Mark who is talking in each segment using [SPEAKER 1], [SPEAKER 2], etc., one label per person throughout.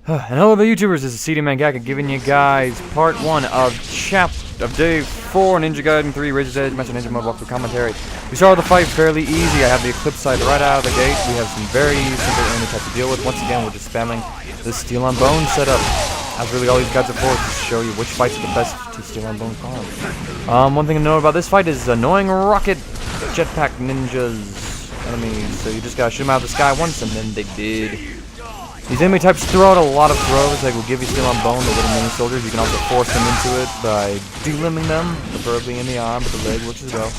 [SPEAKER 1] And hello there, YouTubers. This is CD Mangaka giving you guys part 1 of day 4 Ninja Gaiden 3 Razor's Edge Master Ninja Mode walkthrough commentary. We started the fight fairly easy. I have the Eclipse side right out of the gate. We have some very simple enemy types to deal with. Once again, we're just spamming the Steel on Bone setup. That's really all these guides are for, is to show you which fights are the best to Steel on Bone farm. One thing to know about this fight is annoying rocket jetpack ninjas enemies. So you just gotta shoot them out of the sky once, and then they did. These enemy types throw out a lot of throws, like will give you Steel on Bone, the little mini soldiers. You can also force them into it by delimbing them, preferably in the arm, but the leg works as well.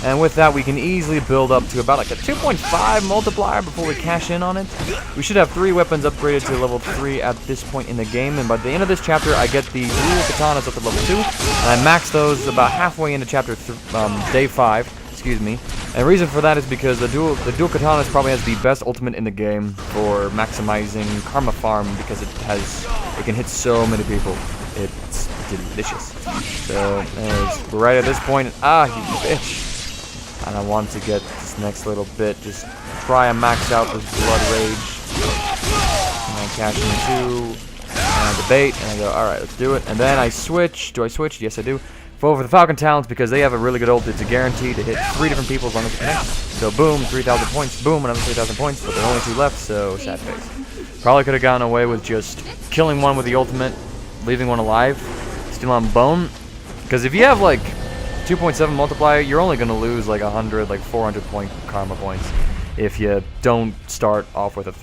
[SPEAKER 1] And with that, we can easily build up to about like a 2.5 multiplier before we cash in on it. We should have 3 weapons upgraded to level 3 at this point in the game, and by the end of this chapter, I get the dual katanas up to level 2, and I max those about halfway into chapter day 5. Excuse me. And the reason for that is because the dual katanas probably has the best ultimate in the game for maximizing karma farm, because it can hit so many people. It's delicious. So anyways, we're right at this point. Ah, you bitch. And I want to get this next little bit, just try and max out this blood rage. And I cash in 2, and I debate, and I go, alright, let's do it. And then I switch. Do I switch? Yes, I do. Over the Falcon Talons, because they have a really good ult. It's a guarantee to hit 3 different people as long as it connects. So boom, 3,000 points, boom, another 3,000 points, but there are only 2 left, so sad face. Probably could have gotten away with just killing one with the ultimate, leaving one alive, Steel on Bone. Because if you have like 2.7 multiplier, you're only going to lose like 100, like 400 point karma points if you don't start off with a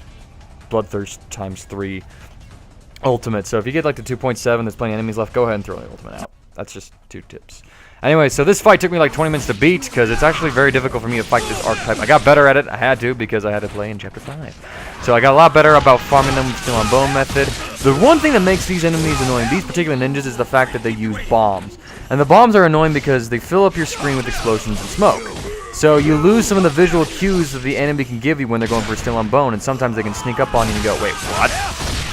[SPEAKER 1] Bloodthirst times 3 ultimate. So if you get like the 2.7, there's plenty of enemies left, go ahead and throw the ultimate out. That's just 2 tips. Anyway, so this fight took me like 20 minutes to beat, because it's actually very difficult for me to fight this archetype. I got better at it. I had to, because I had to play in Chapter 5. So I got a lot better about farming them with Steel on Bone method. The one thing that makes these enemies annoying, these particular ninjas, is the fact that they use bombs. And the bombs are annoying because they fill up your screen with explosions and smoke. So you lose some of the visual cues that the enemy can give you when they're going for Steel on Bone, and sometimes they can sneak up on you and go, wait, what?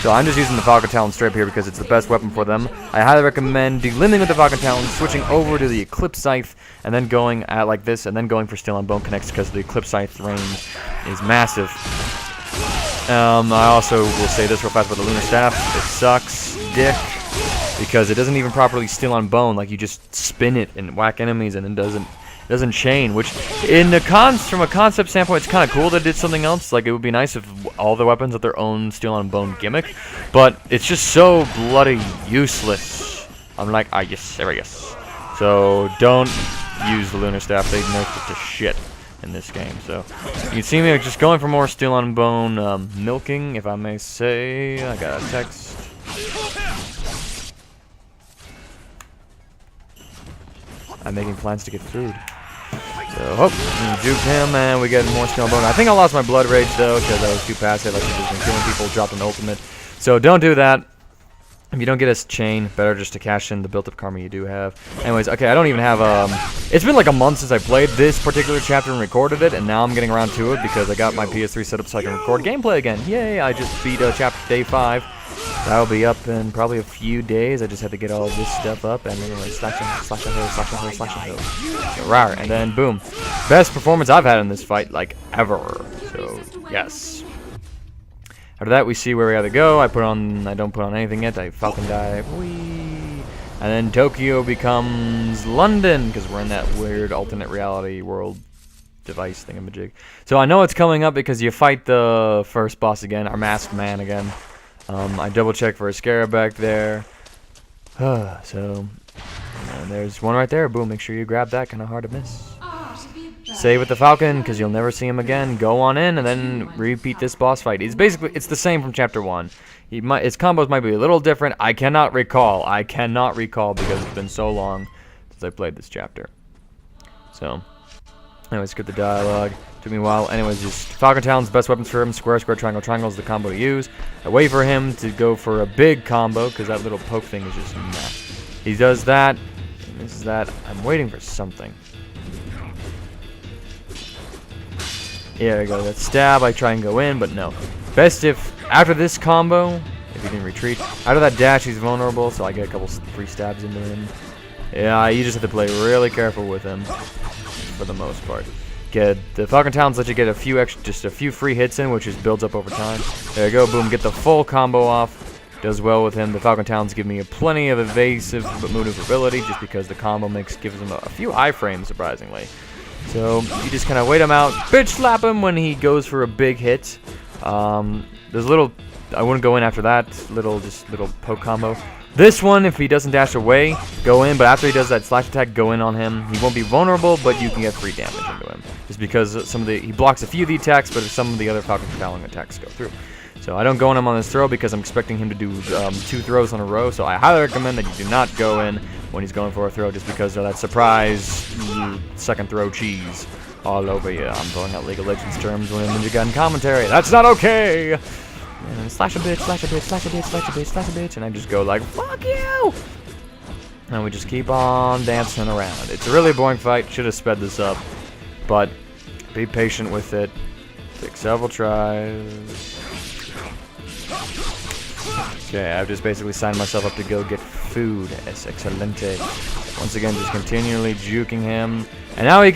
[SPEAKER 1] So I'm just using the Falcon Talon straight up here because it's the best weapon for them. I highly recommend delimbing with the Falcon Talon, switching over to the Eclipse Scythe, and then going at like this, and then going for Steel on Bone connects, because the Eclipse Scythe range is massive. I also will say this real fast about the Lunar Staff. It sucks dick, because it doesn't even properly Steel on Bone. Like, you just spin it and whack enemies, and it doesn't chain, which from a concept standpoint, it's kind of cool that it did something else. Like, it would be nice if all the weapons had their own Steel on Bone gimmick, but it's just so bloody useless. I'm like, ah, yes, there I guess. So don't use the Lunar Staff. They nerfed it to shit in this game. So you can see me just going for more Steel on Bone milking, if I may say. I got a text. I'm making plans to get food. So, juke him, and we get more Steel on Bone. I think I lost my blood rage, though, because I was too passive. I should have just been killing people, dropped an ultimate. So don't do that. If you don't get a chain, better just to cash in the built-up karma you do have. Anyways, okay, I don't even have, it's been like a month since I played this particular chapter and recorded it, and now I'm getting around to it because I got my PS3 set up so I can record gameplay again. Yay, I just beat chapter day 5. That'll be up in probably a few days. I just had to get all this stuff up, and then slash and so, rawr, and then boom. Best performance I've had in this fight, like, ever. So, yes. After that, we see where we gotta go. I don't put on anything yet. I Falcon dive. Whee! And then Tokyo becomes London, because we're in that weird alternate reality world device thingamajig. So I know it's coming up because you fight the first boss again, our masked man again. I double check for a scarab back there. So, and there's one right there. Boom, make sure you grab that. Kind of hard to miss. Save with the Falcon, because you'll never see him again. Go on in, and then repeat this boss fight. It's the same from Chapter 1. His combos might be a little different. I cannot recall because it's been so long since I played this chapter. So, anyways, get the dialogue. Took me a while. Anyways, just Falcon Talon's best weapons for him. Square, square, triangle, triangle is the combo to use. I wait for him to go for a big combo, because that little poke thing is just nah. He does that. And this is that. I'm waiting for something. Yeah, there we go. That stab, I try and go in, but no. Best if, after this combo, if he didn't retreat, after that dash, he's vulnerable, so I get a couple free stabs into him. Yeah, you just have to play really careful with him, for the most part. The Falcon Talons let you get just a few free hits in, which just builds up over time. There you go, boom, get the full combo off. does well with him. The Falcon Talons give me plenty of evasive maneuverability just because the combo mix gives him a few iframes, surprisingly. So you just kind of wait him out, bitch slap him when he goes for a big hit. There's a little, I wouldn't go in after that, little poke combo. This one, if he doesn't dash away, go in, but after he does that slash attack, go in on him. He won't be vulnerable, but you can get free damage into him. Just because he blocks a few of the attacks, but some of the other Falcon Talon attacks go through. So I don't go on him on this throw because I'm expecting him to do 2 throws in a row, so I highly recommend that you do not go in when he's going for a throw just because of that surprise second throw cheese all over you. I'm throwing out League of Legends terms when I'm Ninja Gaiden commentary. That's not okay! And slash a bitch, slash a bitch, slash a bitch, slash a bitch, slash a bitch, and I just go like, fuck you! And we just keep on dancing around. It's a really boring fight, should have sped this up, but be patient with it. Take several tries. Okay, I've just basically signed myself up to go get food. Es excelente. Once again, just continually juking him. And now when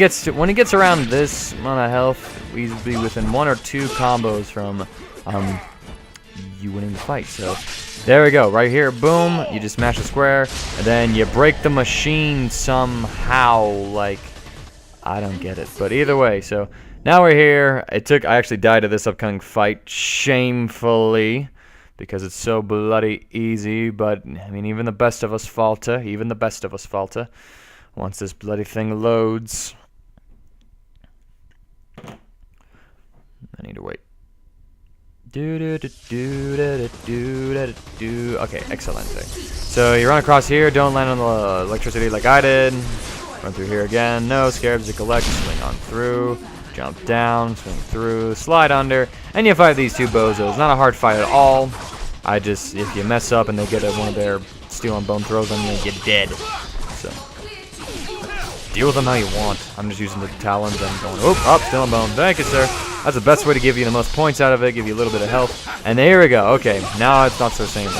[SPEAKER 1] he gets around this amount of health, we'll be within 1 or 2 combos from you winning the fight. So there we go, right here, boom, you just smash the square, and then you break the machine somehow, like, I don't get it, but either way. So now we're here. I actually died at this upcoming fight, shamefully, because it's so bloody easy, but, I mean, even the best of us falter, once this bloody thing loads. I need to wait. Okay, excellent. So you run across here, don't land on the electricity like I did. Run through here again, no, scarabs to collect, swing on through, jump down, swing through, slide under, and you fight these 2 bozos. Not a hard fight at all. If you mess up and they get one of their steel and bone throws on you, you're dead. So, deal with them how you want. I'm just using the talons and going, up, steel and bone. Thank you, sir. That's the best way to give you the most points out of it, give you a little bit of health. And there we go. Okay, now it's not so shameful,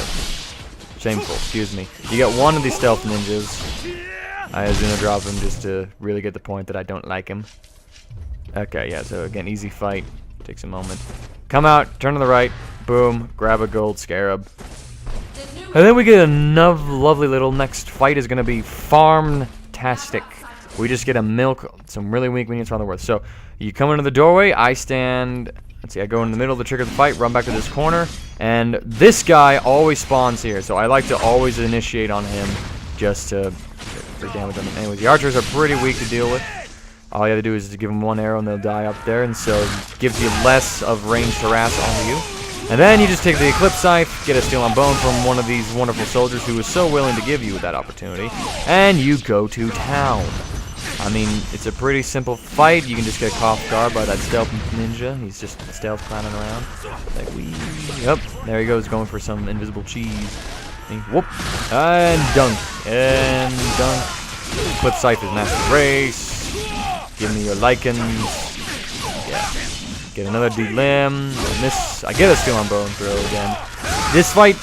[SPEAKER 1] excuse me. You get 1 of these stealth ninjas. I Azuna drop him just to really get the point that I don't like him. Okay, yeah, so again, easy fight. Takes a moment. Come out, turn to the right, boom, grab a gold scarab. And then we get another lovely little next fight is going to be farm-tastic. We just get a milk some really weak minions around the world. So you come into the doorway, I stand, let's see, I go in the middle to trigger the fight, run back to this corner, and this guy always spawns here. So I like to always initiate on him just to get free damage on him. Anyways, the archers are pretty weak to deal with. All you have to do is to give them 1 arrow and they'll die up there, and so it gives you less of ranged harass onto you. And then you just take the Eclipse Scythe, get a Steel on Bone from one of these wonderful soldiers who is so willing to give you that opportunity, and you go to town. I mean, it's a pretty simple fight. You can just get caught off guard by that stealth ninja. He's just stealth clowning around. Like, yep, there he goes, going for some invisible cheese. Whoop, and dunk, and dunk. Eclipse Scythe is Master Race. Give me your lichens. Yeah. Get another D-limb. I get a Steel on Bone throw again. This fight,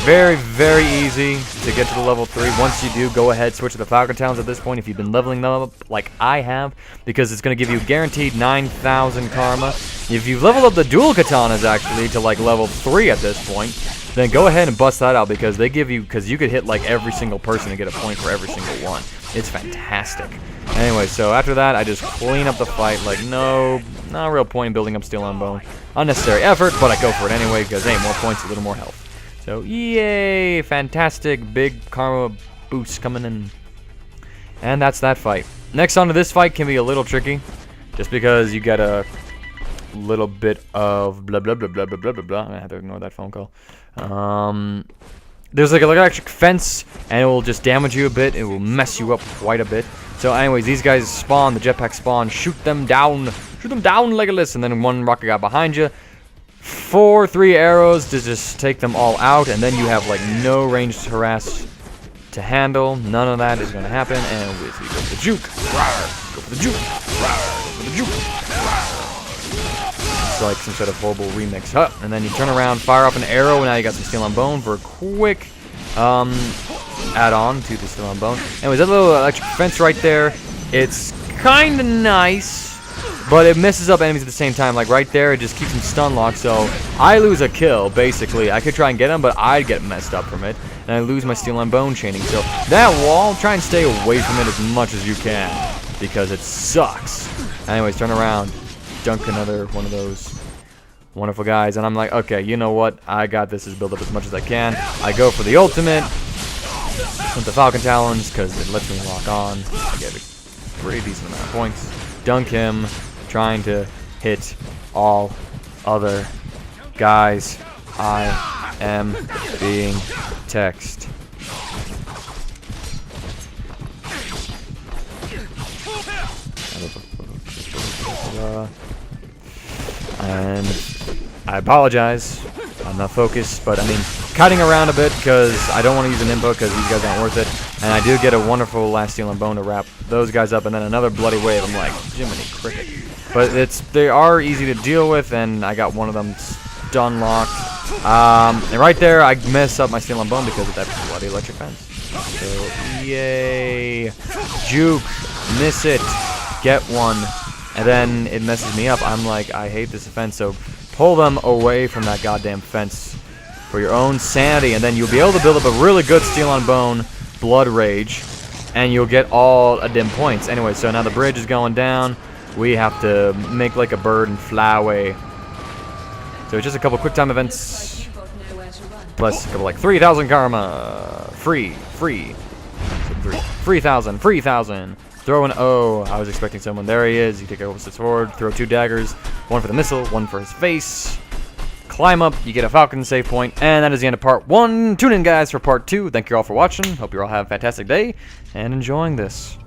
[SPEAKER 1] very, very easy to get to the level 3. Once you do, go ahead, switch to the Falcon Talons at this point if you've been leveling them up like I have, because it's going to give you guaranteed 9,000 karma. If you've leveled up the dual katanas actually to like level 3 at this point, then go ahead and bust that out because they give you, because you could hit like every single person and get a point for every single one. It's fantastic. Anyway, so after that, I just clean up the fight. Like, no real point in building up Steel on Bone. Unnecessary effort, but I go for it anyway because, hey, more points, a little more health. So, yay! Fantastic, big karma boost coming in. And that's that fight. Next on to this fight can be a little tricky, just because you get a little bit of blah blah blah blah blah blah blah blah. I have to ignore that phone call. There's like an electric fence, and it will just damage you a bit. It will mess you up quite a bit. So anyways, these guys spawn, the jetpack spawn, shoot them down, Legolas, and then 1 rocket guy behind you. 3 arrows to just take them all out, and then you have like no ranged harass to handle. None of that is going to happen, and we go for the juke. Go for the juke. Go for the juke. It's like some sort of horrible remix. And then you turn around, fire off an arrow, and now you got some Steel on Bone for a quick add-on to the Steel on Bone. Anyways, that little electric fence right there, it's kind of nice. but it messes up enemies at the same time. Like right there, it just keeps them stun locked, so I lose a kill, basically. I could try and get him, but I'd get messed up from it, and I lose my steel and bone chaining. So that wall, try and stay away from it as much as you can, because it sucks. Anyways, turn around, dunk another one of those wonderful guys, and I'm like, okay, you know what? I got this, is build up as much as I can. I go for the ultimate with the Falcon Talons, because it lets me lock on. I get a pretty decent amount of points. Dunk him, trying to hit all other guys. I am being texted. And I apologize. I'm not focused, but I mean, cutting around a bit because I don't want to use an input because these guys aren't worth it. And I do get a wonderful last steel and bone to wrap those guys up, and then another bloody wave. I'm like, Jiminy Cricket. But they are easy to deal with, and I got one of them stun locked. And right there, I mess up my steel and bone because of that bloody electric fence. So, yay. Juke. Miss it. Get one. And then it messes me up. I'm like, I hate this fence, so pull them away from that goddamn fence for your own sanity, and then you'll be able to build up a really good steel on bone blood rage, and you'll get all a dim points. Anyway, so now the bridge is going down. We have to make like a bird and fly away. So just a couple quick time events, plus a couple like 3,000 karma, free, 3,000. Throw an O. I was expecting someone. There he is. You take a sword, throw 2 daggers, one for the missile, one for his face. Climb up, you get a Falcon save point, and that is the end of part 1. Tune in, guys, for part 2. Thank you all for watching. Hope you all have a fantastic day and enjoying this.